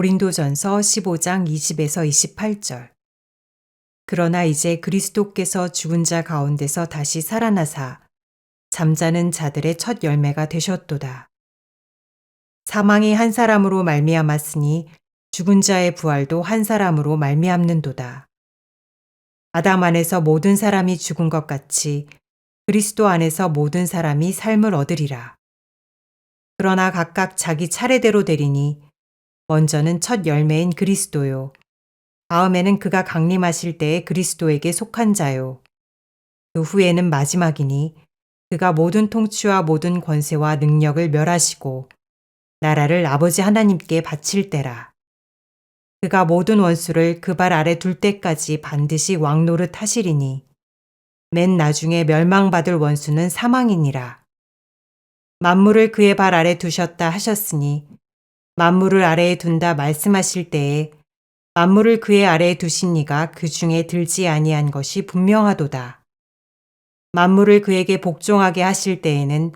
고린도전서 15장 20에서 28절. 그러나 이제 그리스도께서 죽은 자 가운데서 다시 살아나사 잠자는 자들의 첫 열매가 되셨도다. 사망이 한 사람으로 말미암았으니 죽은 자의 부활도 한 사람으로 말미암는도다. 아담 안에서 모든 사람이 죽은 것 같이 그리스도 안에서 모든 사람이 삶을 얻으리라. 그러나 각각 자기 차례대로 되리니 먼저는 첫 열매인 그리스도요. 다음에는 그가 강림하실 때에 그리스도에게 속한 자요. 그 후에는 마지막이니 그가 모든 통치와 모든 권세와 능력을 멸하시고 나라를 아버지 하나님께 바칠 때라. 그가 모든 원수를 그 발 아래 둘 때까지 반드시 왕노릇 하시리니 맨 나중에 멸망받을 원수는 사망이니라. 만물을 그의 발 아래 두셨다 하셨으니 만물을 아래에 둔다 말씀하실 때에 만물을 그의 아래에 두신 이가 그 중에 들지 아니한 것이 분명하도다. 만물을 그에게 복종하게 하실 때에는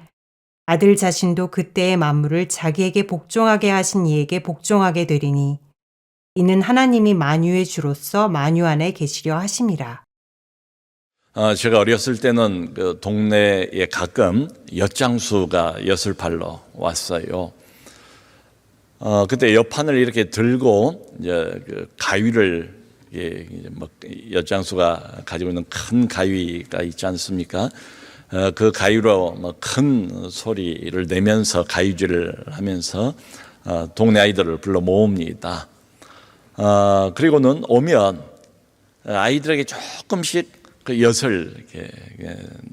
아들 자신도 그때의 만물을 자기에게 복종하게 하신 이에게 복종하게 되리니 이는 하나님이 만유의 주로서 만유 안에 계시려 하심이라. 제가 어렸을 때는 그 동네에 가끔 엿장수가 엿을 팔러 왔어요. 그때 엿판을 이렇게 들고 이제 그 가위를 엿장수가 가지고 있는 큰 가위가 있지 않습니까? 그 가위로 큰 소리를 내면서 가위질을 하면서 동네 아이들을 불러 모읍니다. 그리고는 오면 아이들에게 조금씩 그 엿을 이렇게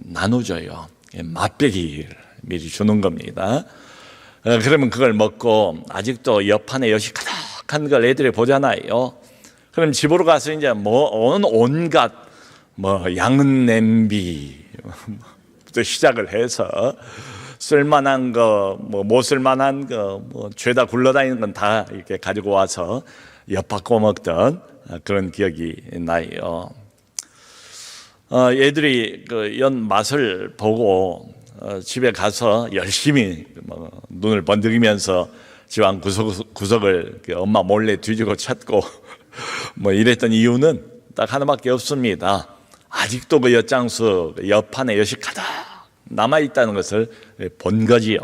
나눠줘요. 맛배기를 미리 주는 겁니다. 그러면 그걸 먹고 아직도 엿판에 엿이 가득한 걸 애들이 보잖아요. 그럼 집으로 가서 이제 온갖 양은 냄비부터 시작을 해서 쓸만한 거, 못 쓸만한 거, 죄다 굴러다니는 건 다 이렇게 가지고 와서 엿 바꿔 먹던 그런 기억이 나요. 애들이 그 엿 맛을 보고 집에 가서 열심히 눈을 번득이면서 집안 구석을 엄마 몰래 뒤지고 찾고 이랬던 이유는 딱 하나밖에 없습니다. 아직도 그 엿장수 엿판에 엿이 가득 남아있다는 것을 본 거지요.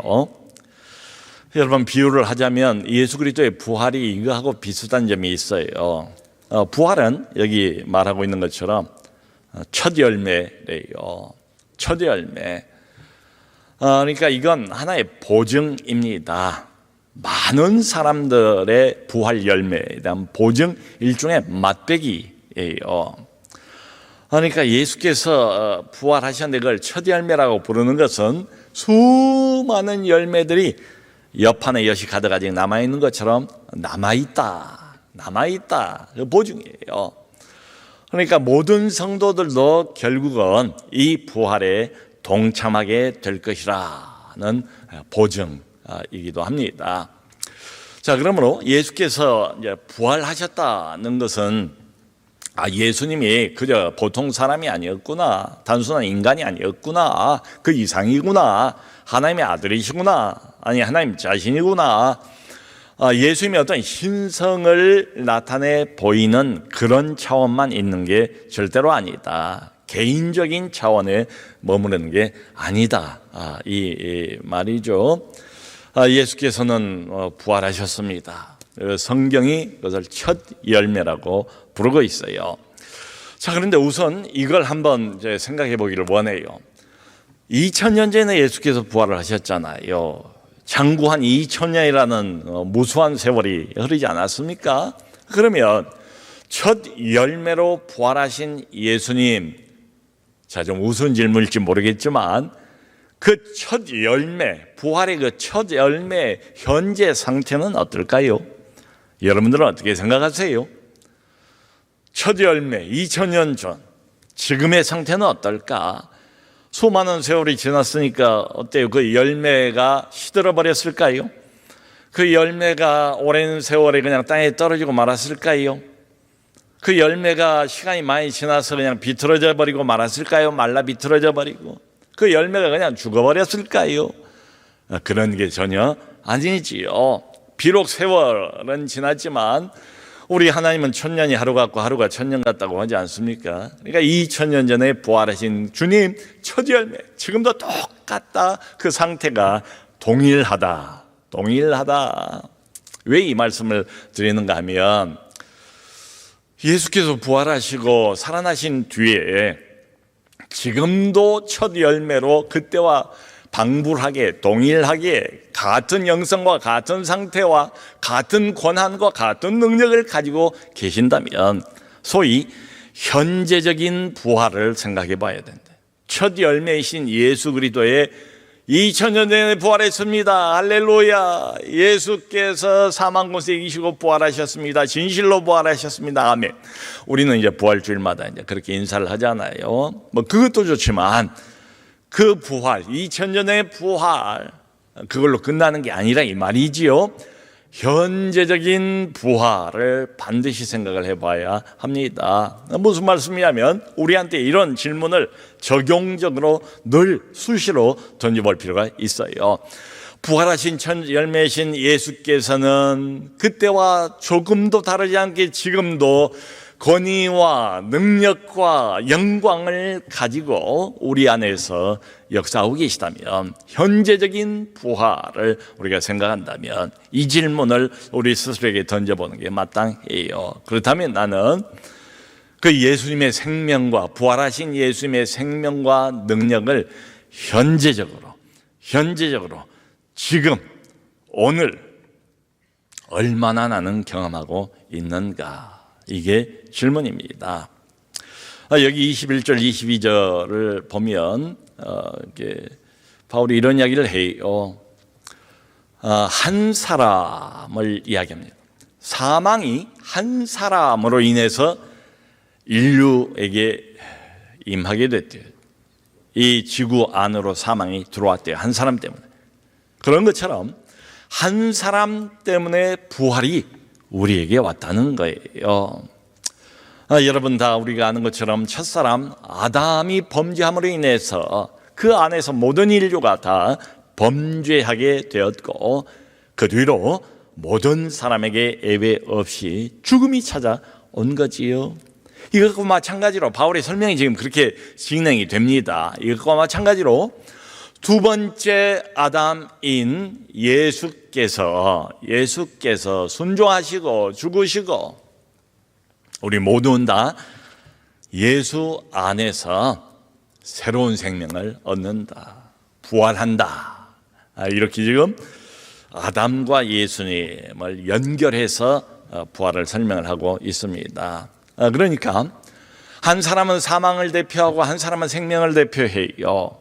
여러분, 비유를 하자면 예수 그리스도의 부활이 이거하고 비슷한 점이 있어요. 부활은 여기 말하고 있는 것처럼 첫 열매래요. 첫 열매. 그러니까 이건 하나의 보증입니다. 많은 사람들의 부활 열매에 대한 보증, 일종의 맛배기예요. 그러니까 예수께서 부활하셨는데 그걸 첫 열매라고 부르는 것은 수많은 열매들이 엿판에 엿이 가득 아직 남아있는 것처럼 남아있다. 그 보증이에요. 그러니까 모든 성도들도 결국은 이 부활에 동참하게 될 것이라는 보증이기도 합니다. 자, 그러므로 예수께서 이제 부활하셨다는 것은 예수님이 그저 보통 사람이 아니었구나, 단순한 인간이 아니었구나, 그 이상이구나, 하나님의 아들이시구나, 아니 하나님 자신이구나, 예수님의 어떤 신성을 나타내 보이는 그런 차원만 있는 게 절대로 아니다. 개인적인 차원에 머무르는 게 아니다. 이 말이죠. 예수께서는 부활하셨습니다. 성경이 그것을 첫 열매라고 부르고 있어요. 자, 그런데 우선 이걸 한번 이제 생각해 보기를 원해요. 2000년 전에 예수께서 부활을 하셨잖아요. 장구 한 2000년이라는 무수한 세월이 흐르지 않았습니까? 그러면 첫 열매로 부활하신 예수님, 자, 좀 우스운 질문일지 모르겠지만 그 첫 열매, 부활의 그 첫 열매 현재 상태는 어떨까요? 여러분들은 어떻게 생각하세요? 첫 열매 2000년 전 지금의 상태는 어떨까? 수많은 세월이 지났으니까 어때요? 그 열매가 시들어 버렸을까요? 그 열매가 오랜 세월에 그냥 땅에 떨어지고 말았을까요? 그 열매가 시간이 많이 지나서 그냥 비틀어져 버리고 말았을까요? 말라 비틀어져 버리고 그 열매가 그냥 죽어버렸을까요? 그런 게 전혀 아니지요. 비록 세월은 지났지만 우리 하나님은 천년이 하루 같고 하루가 천년 같다고 하지 않습니까? 그러니까 2000년 전에 부활하신 주님 첫 열매, 지금도 똑같다. 그 상태가 동일하다. 왜 이 말씀을 드리는가 하면 예수께서 부활하시고 살아나신 뒤에 지금도 첫 열매로 그때와 방불하게 동일하게 같은 영성과 같은 상태와 같은 권한과 같은 능력을 가지고 계신다면 소위 현재적인 부활을 생각해 봐야 된다. 첫 열매이신 예수 그리스도의 2000년 전에 부활했습니다. 할렐루야. 예수께서 사망 권세 이기시고 부활하셨습니다. 진실로 부활하셨습니다. 아멘. 우리는 이제 부활주일마다 이제 그렇게 인사를 하잖아요. 뭐 그것도 좋지만 그 부활, 2000년의 부활, 그걸로 끝나는 게 아니라 이 말이지요. 현재적인 부활을 반드시 생각을 해봐야 합니다. 무슨 말씀이냐면 우리한테 이런 질문을 적용적으로 늘 수시로 던져볼 필요가 있어요. 부활하신 첫 열매신 예수께서는 그때와 조금도 다르지 않게 지금도 권위와 능력과 영광을 가지고 우리 안에서 역사하고 계시다면, 현재적인 부활을 우리가 생각한다면 이 질문을 우리 스스로에게 던져보는 게 마땅해요. 그렇다면 나는 그 예수님의 생명과 부활하신 예수님의 생명과 능력을 현재적으로 지금 오늘 얼마나 나는 경험하고 있는가, 이게 질문입니다. 여기 21절 22절을 보면 바울이 이런 이야기를 해요. 한 사람을 이야기합니다. 사망이 한 사람으로 인해서 인류에게 임하게 됐대요. 이 지구 안으로 사망이 들어왔대요. 한 사람 때문에. 그런 것처럼 한 사람 때문에 부활이 우리에게 왔다는 거예요. 여러분 다 우리가 아는 것처럼 첫사람 아담이 범죄함으로 인해서 그 안에서 모든 인류가 다 범죄하게 되었고, 그 뒤로 모든 사람에게 예외 없이 죽음이 찾아온 거지요. 이것과 마찬가지로 바울의 설명이 지금 그렇게 진행이 됩니다. 이것과 마찬가지로 두 번째 아담인 예수께서 순종하시고 죽으시고 우리 모두는 다 예수 안에서 새로운 생명을 얻는다, 부활한다. 이렇게 지금 아담과 예수님을 연결해서 부활을 설명을 하고 있습니다. 그러니까 한 사람은 사망을 대표하고 한 사람은 생명을 대표해요.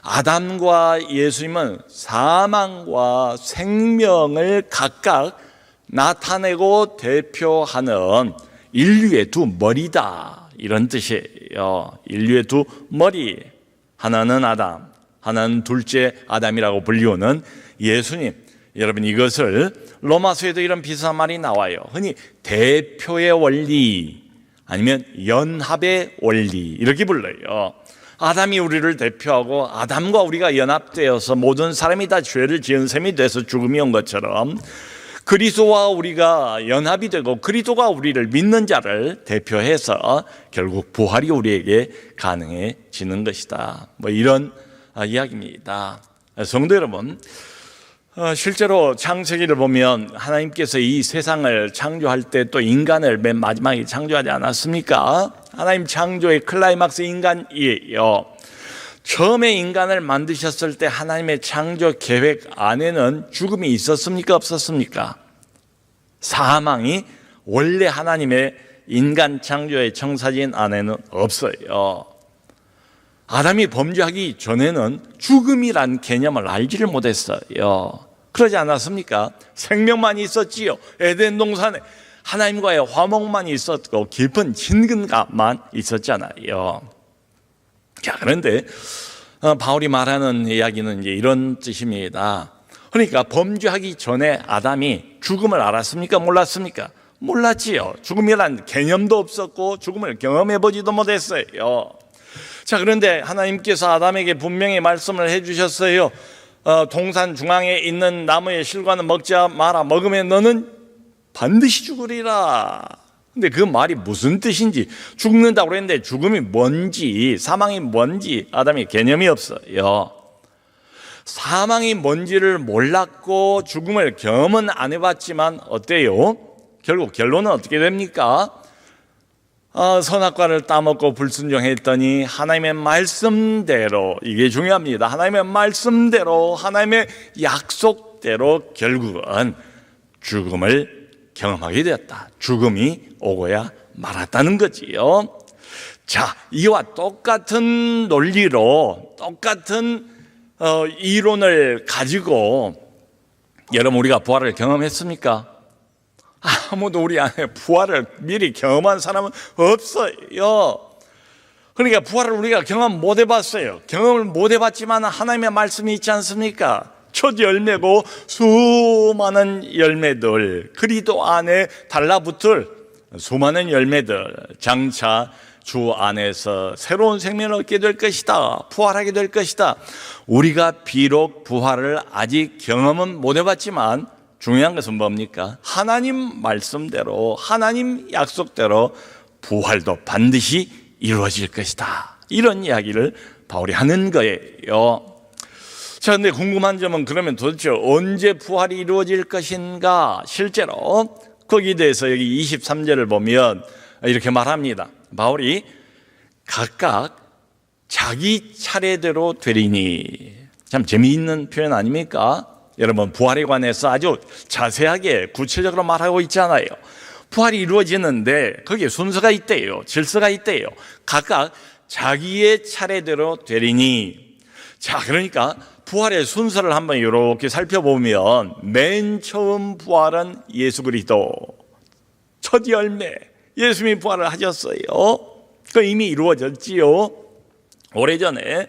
아담과 예수님은 사망과 생명을 각각 나타내고 대표하는 인류의 두 머리다, 이런 뜻이에요. 인류의 두 머리, 하나는 아담, 하나는 둘째 아담이라고 불리우는 예수님. 여러분, 이것을 로마서에도 이런 비슷한 말이 나와요. 흔히 대표의 원리 아니면 연합의 원리, 이렇게 불러요. 아담이 우리를 대표하고 아담과 우리가 연합되어서 모든 사람이 다 죄를 지은 셈이 돼서 죽음이 온 것처럼 그리스도와 우리가 연합이 되고 그리스도가 우리를 믿는 자를 대표해서 결국 부활이 우리에게 가능해지는 것이다. 뭐 이런 이야기입니다. 성도 여러분, 실제로 창세기를 보면 하나님께서 이 세상을 창조할 때 또 인간을 맨 마지막에 창조하지 않았습니까? 하나님 창조의 클라이막스 인간이에요. 처음에 인간을 만드셨을 때 하나님의 창조 계획 안에는 죽음이 있었습니까? 없었습니까? 사망이 원래 하나님의 인간 창조의 청사진 안에는 없어요. 아담이 범죄하기 전에는 죽음이란 개념을 알지를 못했어요. 그러지 않았습니까? 생명만 있었지요. 에덴 동산에 하나님과의 화목만 있었고 깊은 친근감만 있었잖아요. 자, 그런데 바울이 말하는 이야기는 이제 이런 뜻입니다. 그러니까 범죄하기 전에 아담이 죽음을 알았습니까? 몰랐습니까? 몰랐지요. 죽음이란 개념도 없었고 죽음을 경험해보지도 못했어요. 자, 그런데 하나님께서 아담에게 분명히 말씀을 해주셨어요. 동산 중앙에 있는 나무의 실과는 먹지 마라. 먹으면 너는 반드시 죽으리라. 근데 그 말이 무슨 뜻인지, 죽는다고 그랬는데 죽음이 뭔지, 사망이 뭔지 아담이 개념이 없어요. 사망이 뭔지를 몰랐고 죽음을 경험은 안 해봤지만 어때요? 결국 결론은 어떻게 됩니까? 선악과를 따먹고 불순종했더니 하나님의 말씀대로, 이게 중요합니다. 하나님의 말씀대로, 하나님의 약속대로 결국은 죽음을 경험하게 되었다. 죽음이 오고야 말았다는 거지요. 자, 이와 똑같은 논리로, 똑같은 이론을 가지고 여러분, 우리가 부활을 경험했습니까? 아무도 우리 안에 부활을 미리 경험한 사람은 없어요. 그러니까 부활을 우리가 경험 못 해봤어요. 경험을 못 해봤지만 하나님의 말씀이 있지 않습니까? 첫 열매고 수많은 열매들, 그리스도 안에 달라붙을 수많은 열매들, 장차 주 안에서 새로운 생명을 얻게 될 것이다. 부활하게 될 것이다. 우리가 비록 부활을 아직 경험은 못 해봤지만 중요한 것은 뭡니까? 하나님 말씀대로, 하나님 약속대로 부활도 반드시 이루어질 것이다. 이런 이야기를 바울이 하는 거예요. 자, 근데 궁금한 점은 그러면 도대체 언제 부활이 이루어질 것인가? 실제로 거기에 대해서 여기 23절을 보면 이렇게 말합니다. 바울이 각각 자기 차례대로 되리니. 참 재미있는 표현 아닙니까? 여러분, 부활에 관해서 아주 자세하게 구체적으로 말하고 있잖아요. 부활이 이루어지는데 거기에 순서가 있대요. 질서가 있대요. 각각 자기의 차례대로 되리니. 자, 그러니까 부활의 순서를 한번 이렇게 살펴보면 맨 처음 부활은 예수 그리스도, 첫 열매, 예수님이 부활을 하셨어요. 그 이미 이루어졌지요. 오래전에.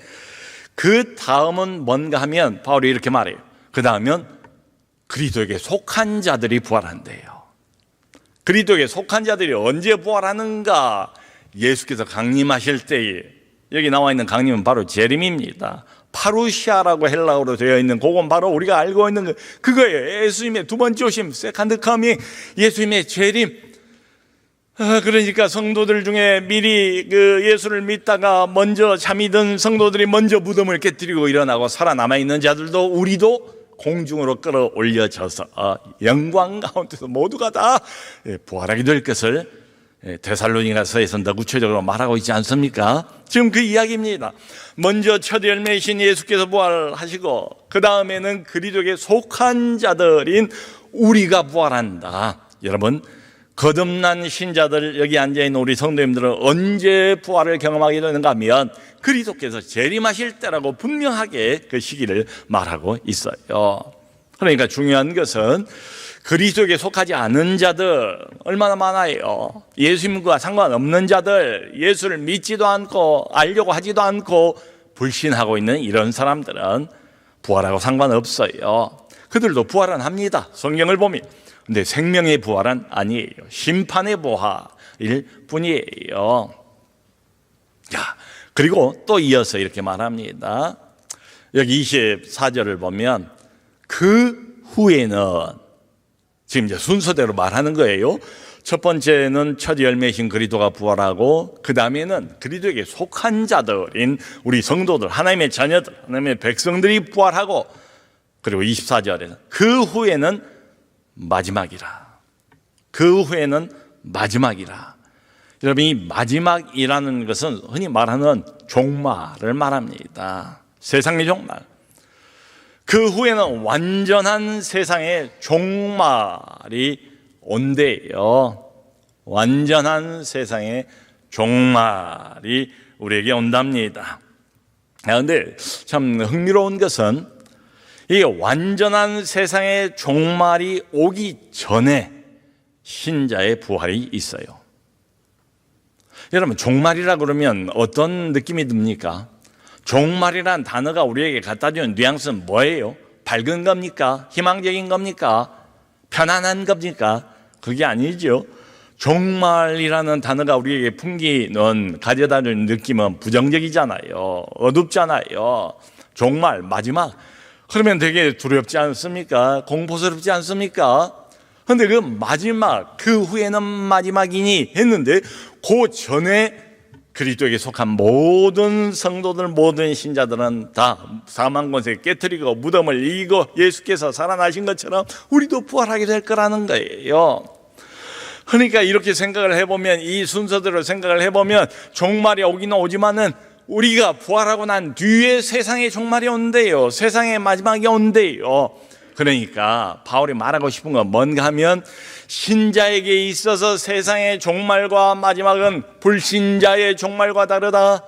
그 다음은 뭔가 하면 바울이 이렇게 말해요. 그 다음은 그리스도에게 속한 자들이 부활한대요. 그리스도에게 속한 자들이 언제 부활하는가? 예수께서 강림하실 때에. 여기 나와 있는 강림은 바로 재림입니다. 파루시아라고 헬라어로 되어 있는 그건 바로 우리가 알고 있는 그거예요. 예수님의 두 번째 오심, 세컨드 커밍, 예수님의 재림. 그러니까 성도들 중에 미리 그 예수를 믿다가 먼저 잠이 든 성도들이 먼저 무덤을 깨뜨리고 일어나고 살아남아 있는 자들도, 우리도 공중으로 끌어올려져서 영광 가운데서 모두가 다 부활하게 될 것을 데살로니가서에서는 더 구체적으로 말하고 있지 않습니까? 지금 그 이야기입니다. 먼저 첫 열매이신 예수께서 부활하시고 그 다음에는 그리스도에게 속한 자들인 우리가 부활한다. 여러분, 거듭난 신자들, 여기 앉아있는 우리 성도님들은 언제 부활을 경험하게 되는가 하면 그리스도께서 재림하실 때라고 분명하게 그 시기를 말하고 있어요. 그러니까 중요한 것은 그리스도에게 속하지 않은 자들 얼마나 많아요. 예수님과 상관없는 자들, 예수를 믿지도 않고 알려고 하지도 않고 불신하고 있는 이런 사람들은 부활하고 상관없어요. 그들도 부활은 합니다. 성경을 보면. 근데 생명의 부활은 아니에요. 심판의 부활일 뿐이에요. 자, 그리고 또 이어서 이렇게 말합니다. 여기 24절을 보면 그 후에는, 지금 이제 순서대로 말하는 거예요. 첫 번째는 첫 열매이신 그리스도가 부활하고 그 다음에는 그리스도에게 속한 자들인 우리 성도들, 하나님의 자녀들, 하나님의 백성들이 부활하고, 그리고 24절에는 그 후에는 마지막이라. 그 후에는 마지막이라. 여러분, 이 마지막이라는 것은 흔히 말하는 종말을 말합니다. 세상의 종말. 그 후에는 완전한 세상의 종말이 온대요. 완전한 세상의 종말이 우리에게 온답니다. 그런데 참 흥미로운 것은 이 완전한 세상의 종말이 오기 전에 신자의 부활이 있어요. 여러분, 종말이라 그러면 어떤 느낌이 듭니까? 종말이란 단어가 우리에게 갖다 주는 뉘앙스는 뭐예요? 밝은 겁니까? 희망적인 겁니까? 편안한 겁니까? 그게 아니죠. 종말이라는 단어가 우리에게 풍기는, 가져다 주는 느낌은 부정적이잖아요. 어둡잖아요. 종말, 마지막. 그러면 되게 두렵지 않습니까? 공포스럽지 않습니까? 근데 그 마지막, 그 후에는 마지막이니 했는데 그 전에 그리스도에게 속한 모든 성도들, 모든 신자들은 다 사망 권세 깨트리고 무덤을 이기고 예수께서 살아나신 것처럼 우리도 부활하게 될 거라는 거예요. 그러니까 이렇게 생각을 해보면, 이 순서대로 생각을 해보면 종말이 오기는 오지만은 우리가 부활하고 난 뒤에 세상의 종말이 온대요. 세상의 마지막이 온대요. 그러니까 바울이 말하고 싶은 건 뭔가 하면, 신자에게 있어서 세상의 종말과 마지막은 불신자의 종말과 다르다.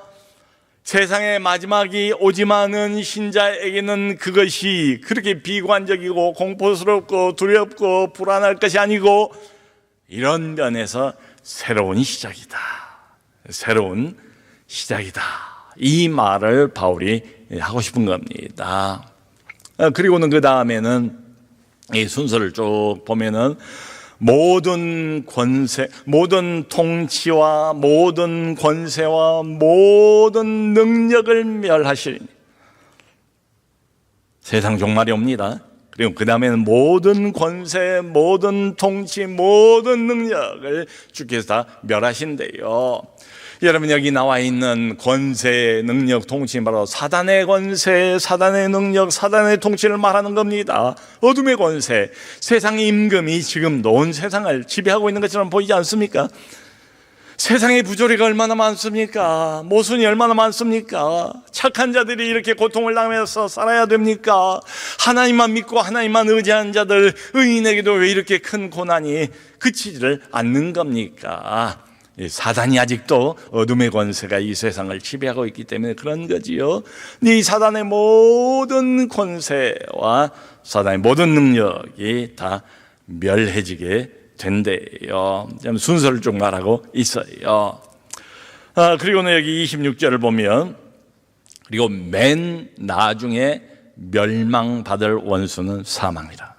세상의 마지막이 오지만은 신자에게는 그것이 그렇게 비관적이고 공포스럽고 두렵고 불안할 것이 아니고, 이런 면에서 새로운 시작이다. 새로운 시작이다. 이 말을 바울이 하고 싶은 겁니다. 그리고는 그 다음에는 이 순서를 쭉 보면은 모든 권세, 모든 통치와 모든 권세와 모든 능력을 멸하시리니, 세상 종말이 옵니다. 그리고 그 다음에는 모든 권세, 모든 통치, 모든 능력을 주께서 다 멸하신대요. 여러분, 여기 나와 있는 권세, 능력, 통치, 바로 사단의 권세, 사단의 능력, 사단의 통치를 말하는 겁니다. 어둠의 권세, 세상의 임금이 지금도 온 세상을 지배하고 있는 것처럼 보이지 않습니까? 세상의 부조리가 얼마나 많습니까? 모순이 얼마나 많습니까? 착한 자들이 이렇게 고통을 당하면서 살아야 됩니까? 하나님만 믿고 하나님만 의지하는 자들, 의인에게도 왜 이렇게 큰 고난이 그치지를 않는 겁니까? 사단이 아직도 어둠의 권세가 이 세상을 지배하고 있기 때문에 그런 거지요. 이 사단의 모든 권세와 사단의 모든 능력이 다 멸해지게 된대요. 순서를 쭉 말하고 있어요. 그리고는 여기 26절을 보면, 그리고 맨 나중에 멸망받을 원수는 사망이라.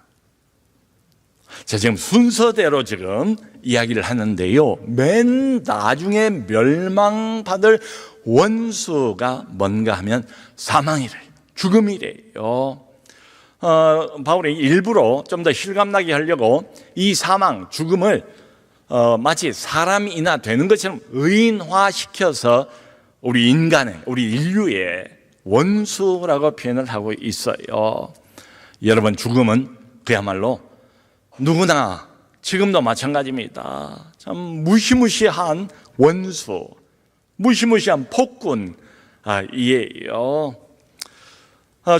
자, 지금 순서대로 지금 이야기를 하는데요, 맨 나중에 멸망받을 원수가 뭔가 하면 사망이래, 죽음이래요. 바울이 일부러 좀 더 실감나게 하려고 이 사망, 죽음을 마치 사람이나 되는 것처럼 의인화시켜서 우리 인간의, 우리 인류의 원수라고 표현을 하고 있어요. 여러분, 죽음은 그야말로 누구나 지금도 마찬가지입니다. 참 무시무시한 원수, 무시무시한 폭군이에요.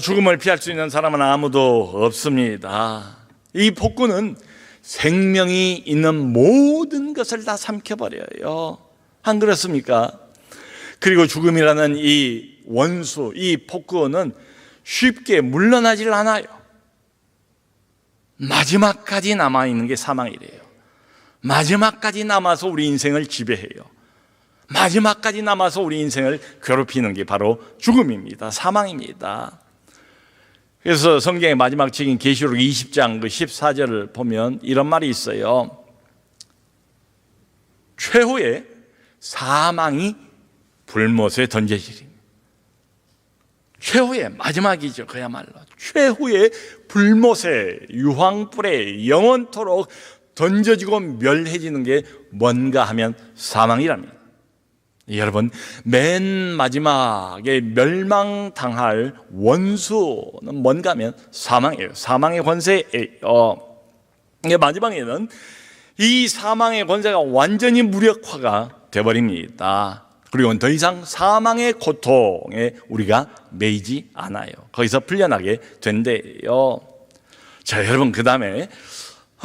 죽음을 피할 수 있는 사람은 아무도 없습니다. 이 폭군은 생명이 있는 모든 것을 다 삼켜버려요. 안 그렇습니까? 그리고 죽음이라는 이 원수, 이 폭군은 쉽게 물러나질 않아요. 마지막까지 남아있는 게 사망이래요. 마지막까지 남아서 우리 인생을 지배해요. 마지막까지 남아서 우리 인생을 괴롭히는 게 바로 죽음입니다. 사망입니다. 그래서 성경의 마지막 책인 계시록 20장 그 14절을 보면 이런 말이 있어요. 최후의 사망이 불못에 던져지리. 최후의 마지막이죠. 그야말로 최후의 불못에, 유황불에 영원토록 던져지고 멸해지는 게 뭔가 하면 사망이랍니다. 여러분, 맨 마지막에 멸망당할 원수는 뭔가 하면 사망이에요. 사망의 권세예요. 마지막에는 이 사망의 권세가 완전히 무력화가 되어버립니다. 그리고 더 이상 사망의 고통에 우리가 매이지 않아요. 거기서 풀려나게 된대요. 자, 여러분, 그 다음에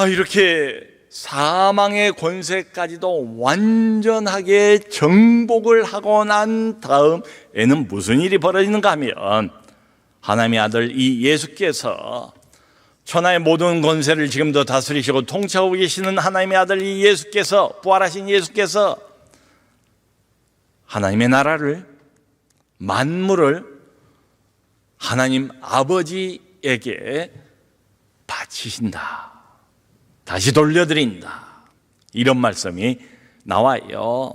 이렇게 사망의 권세까지도 완전하게 정복을 하고 난 다음에는 무슨 일이 벌어지는가 하면, 하나님의 아들 이 예수께서, 천하의 모든 권세를 지금도 다스리시고 통치하고 계시는 하나님의 아들 이 예수께서, 부활하신 예수께서 하나님의 나라를, 만물을 하나님 아버지에게 바치신다, 다시 돌려드린다, 이런 말씀이 나와요.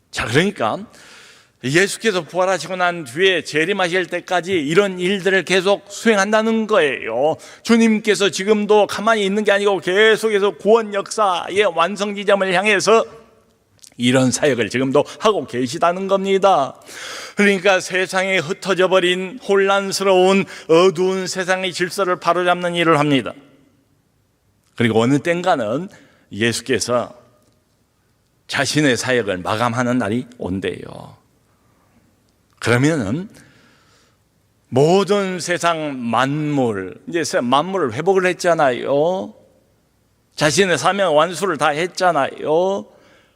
자, 그러니까 예수께서 부활하시고 난 뒤에 재림하실 때까지 이런 일들을 계속 수행한다는 거예요. 주님께서 지금도 가만히 있는 게 아니고 계속해서 구원 역사의 완성 지점을 향해서 이런 사역을 지금도 하고 계시다는 겁니다. 그러니까 세상에 흩어져 버린 혼란스러운 어두운 세상의 질서를 바로잡는 일을 합니다. 그리고 어느 땐가는 예수께서 자신의 사역을 마감하는 날이 온대요. 그러면은 모든 세상 만물, 이제 만물을 회복을 했잖아요. 자신의 사명 완수를 다 했잖아요.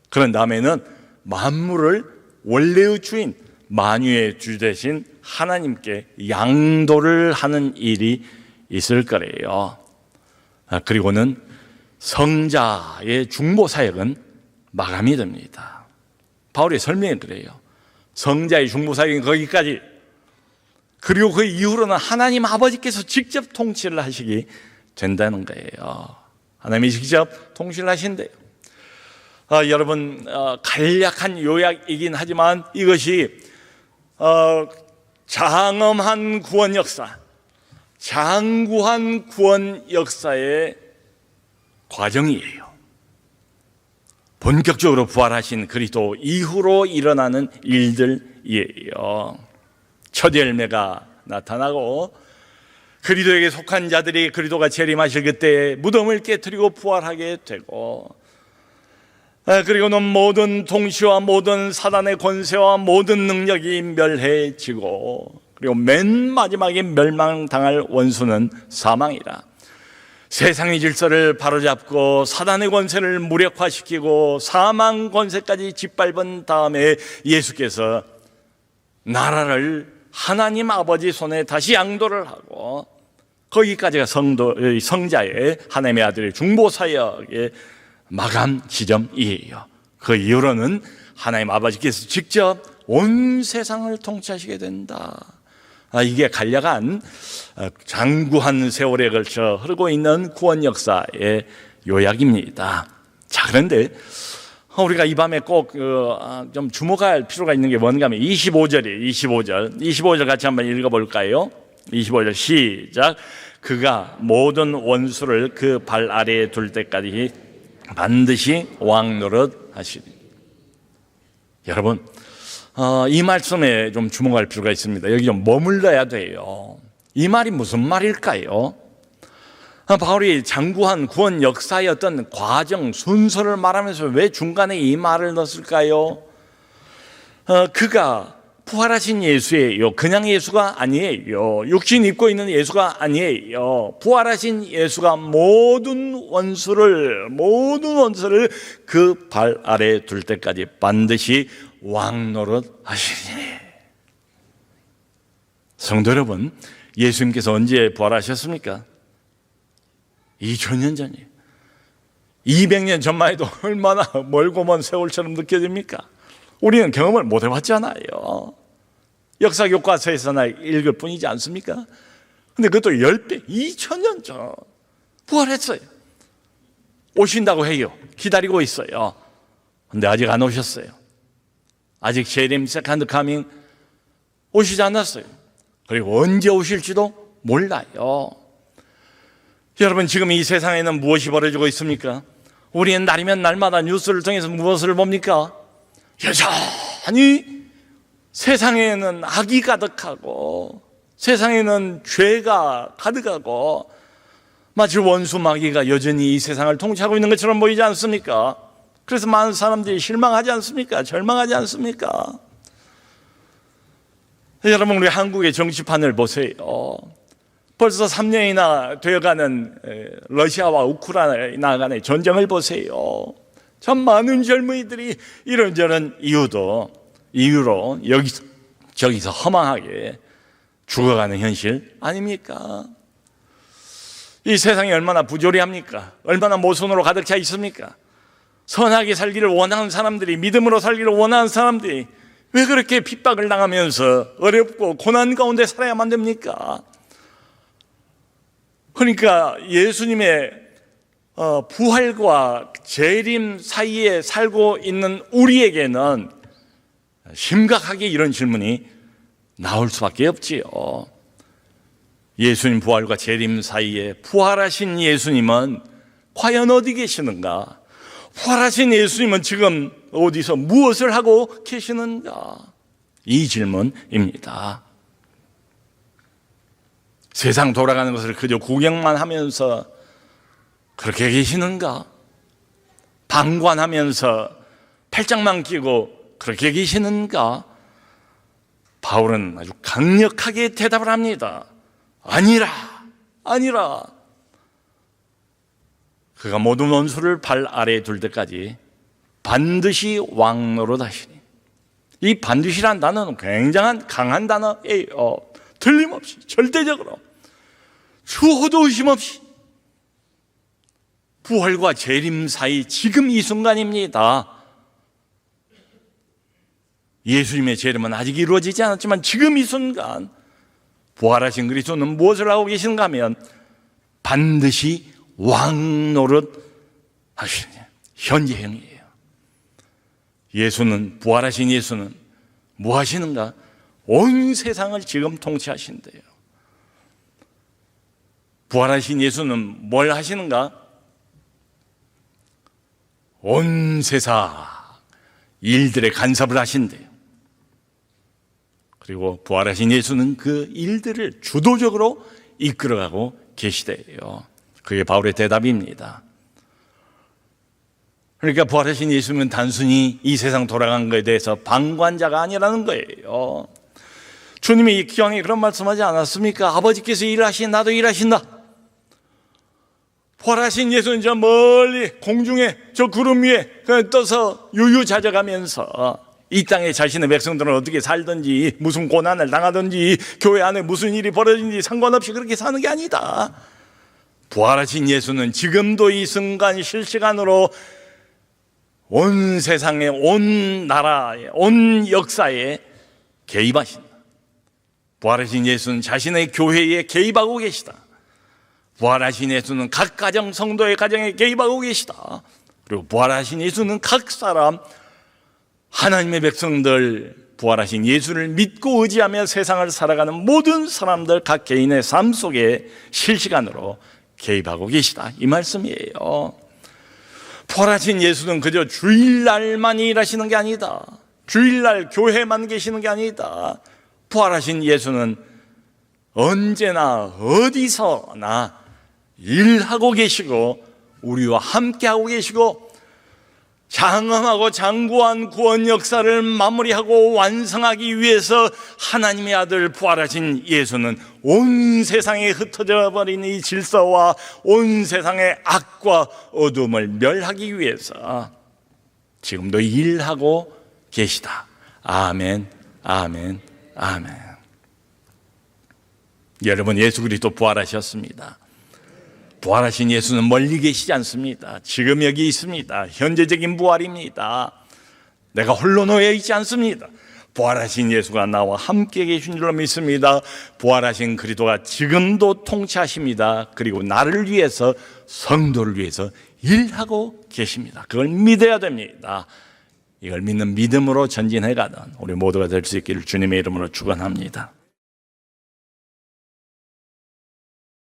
그런 다음에는 만물을 원래의 주인, 만유의 주 되신 하나님께 양도를 하는 일이 있을 거래요. 그리고는 성자의 중보 사역은 마감이 됩니다. 바울이 설명해 그래요. 성자의 중보 사역은 거기까지. 그리고 그 이후로는 하나님 아버지께서 직접 통치를 하시기 된다는 거예요. 하나님이 직접 통치를 하신대요. 여러분, 간략한 요약이긴 하지만 이것이 장엄한 구원 역사, 장구한 구원 역사의 과정이에요. 본격적으로 부활하신 그리스도 이후로 일어나는 일들이에요. 첫 열매가 나타나고 그리스도에게 속한 자들이 그리스도가 재림하실 그때 무덤을 깨뜨리고 부활하게 되고, 그리고는 모든 통치와 모든 사단의 권세와 모든 능력이 멸해지고, 그리고 맨 마지막에 멸망당할 원수는 사망이라. 세상의 질서를 바로잡고 사단의 권세를 무력화시키고 사망 권세까지 짓밟은 다음에 예수께서 나라를 하나님 아버지 손에 다시 양도를 하고, 거기까지가 성자의 하나님의 아들의 중보 사역의 마감 지점이에요. 그 이후로는 하나님 아버지께서 직접 온 세상을 통치하시게 된다. 이게 간략한 장구한 세월에 걸쳐 흐르고 있는 구원 역사의 요약입니다. 자, 그런데 우리가 이 밤에 꼭 좀 주목할 필요가 있는 게 뭔가 하면 25절 25절 같이 한번 읽어볼까요? 25절 시작. 그가 모든 원수를 그 발 아래에 둘 때까지 반드시 왕 노릇 하시리. 여러분, 이 말씀에 좀 주목할 필요가 있습니다. 여기 좀 머물러야 돼요. 이 말이 무슨 말일까요? 바울이 장구한 구원 역사의 어떤 과정, 순서를 말하면서 왜 중간에 이 말을 넣었을까요? 그가 부활하신 예수예요. 그냥 예수가 아니에요. 육신 입고 있는 예수가 아니에요. 부활하신 예수가 모든 원수를 그 발 아래에 둘 때까지 반드시 왕 노릇 하시니. 성도 여러분, 예수님께서 언제 부활하셨습니까? 2000년 전이에요. 200년 전만 해도 얼마나 멀고 먼 세월처럼 느껴집니까? 우리는 경험을 못 해봤잖아요. 역사 교과서에서나 읽을 뿐이지 않습니까? 근데 그것도 10배, 2000년 전 부활했어요. 오신다고 해요. 기다리고 있어요. 근데 아직 안 오셨어요. 아직 재림, 세컨드 카밍 오시지 않았어요. 그리고 언제 오실지도 몰라요. 여러분, 지금 이 세상에는 무엇이 벌어지고 있습니까? 우리는 날이면 날마다 뉴스를 통해서 무엇을 봅니까? 여전히 세상에는 악이 가득하고 세상에는 죄가 가득하고 마치 원수 마귀가 여전히 이 세상을 통치하고 있는 것처럼 보이지 않습니까? 그래서 많은 사람들이 실망하지 않습니까? 절망하지 않습니까? 여러분, 우리 한국의 정치판을 보세요. 벌써 3년이나 되어가는 러시아와 우크라이나 간의 전쟁을 보세요. 참 많은 젊은이들이 이런저런 이유로 저기서 허망하게 죽어가는 현실 아닙니까? 이 세상이 얼마나 부조리합니까? 얼마나 모순으로 가득 차 있습니까? 선하게 살기를 원하는 사람들이, 믿음으로 살기를 원하는 사람들이 왜 그렇게 핍박을 당하면서 어렵고 고난 가운데 살아야만 됩니까? 그러니까 예수님의 부활과 재림 사이에 살고 있는 우리에게는 심각하게 이런 질문이 나올 수밖에 없지요. 예수님 부활과 재림 사이에 부활하신 예수님은 과연 어디 계시는가? 부활하신 예수님은 지금 어디서 무엇을 하고 계시는가? 이 질문입니다. 세상 돌아가는 것을 그저 구경만 하면서 그렇게 계시는가? 방관하면서 팔짱만 끼고 그렇게 계시는가? 바울은 아주 강력하게 대답을 합니다. 아니라. 그가 모든 원수를 발 아래에 둘 때까지 반드시 왕노릇 하시니. 이 반드시란 단어는 굉장한 강한 단어예요. 틀림없이, 절대적으로, 수호도 의심 없이 부활과 재림 사이 지금 이 순간입니다. 예수님의 재림은 아직 이루어지지 않았지만 지금 이 순간 부활하신 그리스도는 무엇을 하고 계신가 하면 반드시 왕노릇 하시는 현재형이에요. 부활하신 예수는 뭐 하시는가? 온 세상을 지금 통치하신대요. 부활하신 예수는 뭘 하시는가? 온 세상 일들의 간섭을 하신대요. 그리고 부활하신 예수는 그 일들을 주도적으로 이끌어가고 계시대요. 그게 바울의 대답입니다. 그러니까 부활하신 예수님은 단순히 이 세상 돌아간 것에 대해서 방관자가 아니라는 거예요. 주님이 이 기왕에 그런 말씀하지 않았습니까? 아버지께서 일하신 나도 일하신다. 부활하신 예수는 저 멀리 공중에 저 구름 위에 떠서 유유자적하면서 이 땅에 자신의 백성들은 어떻게 살든지 무슨 고난을 당하든지 교회 안에 무슨 일이 벌어진지 상관없이 그렇게 사는 게 아니다. 부활하신 예수는 지금도 이 순간 실시간으로 온 세상에, 온 나라에, 온 역사에 개입하신다. 부활하신 예수는 자신의 교회에 개입하고 계시다. 부활하신 예수는 각 가정 성도의 가정에 개입하고 계시다. 그리고 부활하신 예수는 각 사람 하나님의 백성들 부활하신 예수를 믿고 의지하며 세상을 살아가는 모든 사람들 각 개인의 삶 속에 실시간으로 개입하고 계시다. 이 말씀이에요. 부활하신 예수는 그저 주일날만 일하시는 게 아니다. 주일날 교회만 계시는 게 아니다. 부활하신 예수는 언제나 어디서나 일하고 계시고 우리와 함께하고 계시고 장엄하고 장구한 구원 역사를 마무리하고 완성하기 위해서 하나님의 아들 부활하신 예수는 온 세상에 흩어져 버린 이 질서와 온 세상의 악과 어둠을 멸하기 위해서 지금도 일하고 계시다. 아멘, 아멘, 아멘. 여러분, 예수 그리스도 부활하셨습니다. 부활하신 예수는 멀리 계시지 않습니다. 지금 여기 있습니다. 현재적인 부활입니다. 내가 홀로 놓여 있지 않습니다. 부활하신 예수가 나와 함께 계신 줄로 믿습니다. 부활하신 그리스도가 지금도 통치하십니다. 그리고 나를 위해서, 성도를 위해서 일하고 계십니다. 그걸 믿어야 됩니다. 이걸 믿는 믿음으로 전진해 가던 우리 모두가 될 수 있기를 주님의 이름으로 축원합니다.